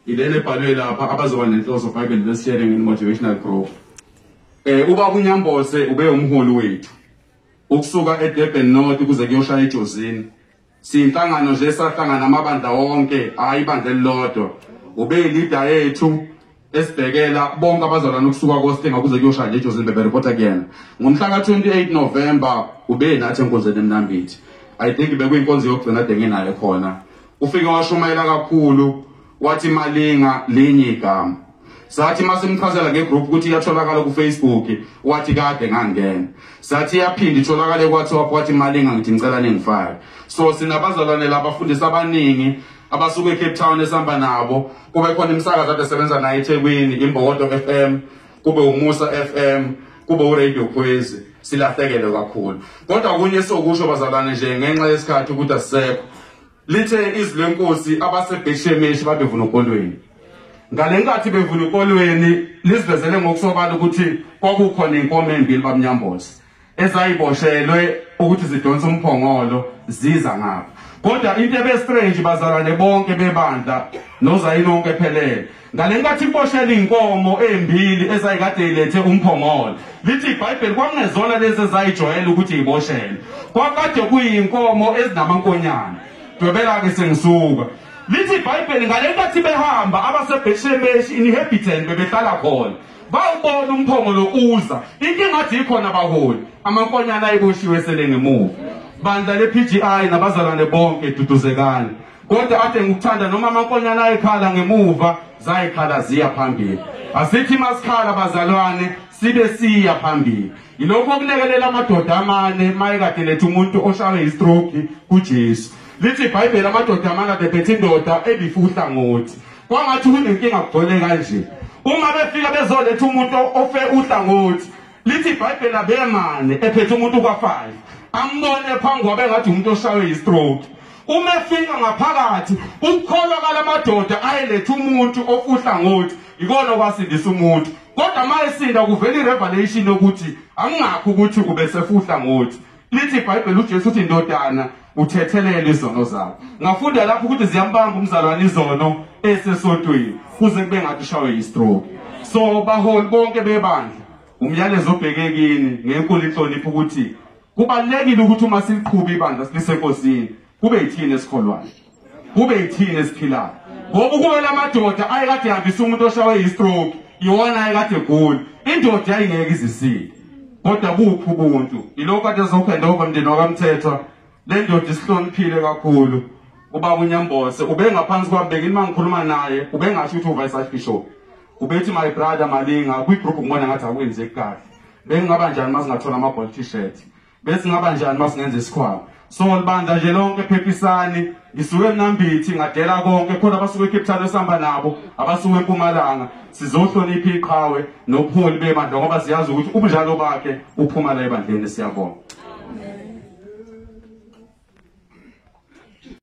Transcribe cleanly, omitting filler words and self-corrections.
ilele bhalwe lapha abazoba nenhloso Bible Verse Sharing and Motivational Group. Ubaba uNyambose ube umholi wethu ukusuka eDurban North kuze kuyoshaya eJozini. Sinhlangano nje sahlangana namabandla wonke hayi ibandla elilodwa. Ube leader yethu esibhekela bonke abazalwana ukusuka koSthenga kuze kuyoshaya eJozini bebereport kuyena. Ngomhla ka28 November ube nathi enkonzweni eMnambithi. I think bekuyinkonzo yokugcina dengenayo khona. Ufike washumayela kakhulu wathi Malinga linye igama. Sathi masimchazela ngegroup ukuthi iyatholakala ku Facebook wathi kade ngangena. Sathi yaphindi itholakala kwaThop wathi Malinga ngithi ngicela ningifake. So sinabazalwane labafundisi abaningi abasuka eCape Town esihamba nabo. Kube khona imisakazo kade sebenza nayo eThekwini, iMbokodo FM, kube uMusa FM, kube uRadio Khwezi. Silahlekele kakhulu. Kodwa kunye sokusho bazalwane nje ngenxa yesikhathi ukuthi asisekho. Lithe izwi lenkosi abasebheshemeshi babevuna ukolweni. Ngalenkathi bevuna ukolweni lisivezele ngokusobala ukuthi kwakukhona inkomo embili baMnyambosi ezayiboshelwe ukuthi zidonsa umphongolo ziza ngapha. Kodwa into ebestrange bazalwane bonke bebandla nozayinonke phelele. Ngalenkathi iboshela inkomo embili ezayikade ilethe umphongolo. Lithi iBhayibheli kwangezona lezi ezayijwayela ukuthi iboshele. Kwakade kuyinkomo ezinamankonyane. Dwebela ke sengisuka. Lithi iBhayibheli ngalenkathi behamba abasebheshemeshi inhabitant bebehlala khona. Bawubona umphongolo uza. Inkinga athi ikhona abaholi. Amankonyane ayiboshiwe sele ngemuva. Bandla lePGI nabazalwane bonke duduzekani. Kodwa ade ngikuthanda noma amankonyane ayikhala ngemuva zayikhala ziya phambili. Asithi masikhala bazalwane sibe siya phambili. Yilokho okulekelela amadoda amane mayekade lethe umuntu oshawe istroke kuJesu. Lithi iBhayibheli amadoda amane adephethe indoda ebifuhla ngothi. Kwangathi kunenkinga kugcwele kanje. Uma befika bezoletha umuntu ofe uhlangothi. Lithi iBhayibheli abemane ephethe umuntu kwa5. Ambone phambi kwabe ngathi umuntu oshawe istroke. Uma efika ngaphakathi ukukholwa kalamadoda ayelethe umuntu ofuhla ngothi ikona kwasindisa umuntu. Kodwa mayesinda kuvela irevelation ukuthi angakho ukuthi ube sefuhla ngothi. Lithi iBhayibheli uJesu uthi indodana uthethelele izono zakho. Ngafunda lapho ukuthi ziyambamba umzalwane izono esesotweni kuze kube ngathi ushawe istroke. So baholi bonke bebandla umyalezo obhekekini ngenkulu inhlonipho ukuthi kubalekile ukuthi uma siliqhubha ibandla silisenkosini kube yithini esikholwayo. Kube yithini esiphilayo. Ngoba kuwela amadoda ayekade ehambisa umuntu oshawe istroke iwona ayekade egula. Indoda ayingeke izisile. Kodwa kuphi ubuntu? Ilokho kade zokhenda okwamndeni wakaMthethwa. Le ndoda isihloniphile kakhulu. Ubaba uNyambose ubengaphansi kwabekini mangikhuluma naye ubengasho ukuthi uvice archbishop. Ubethi my brother Malinga kwi-group ngibona ngathi akwenze kahle. Bengingaba njani masingathola ama-ball t-shirt? Bese ngaba njani masingenza isikhwama? So libandla nje lonke phephisani ngisuke eMnambithi ngadela konke khona abasuke eCape Town esihamba nabo abasuke eMpumalanga sizohlonipha iqhawe nobuholi bebandla ngoba siyazi ukuthi ubunjalo bakhe uphuma la ebandleni siyabonga.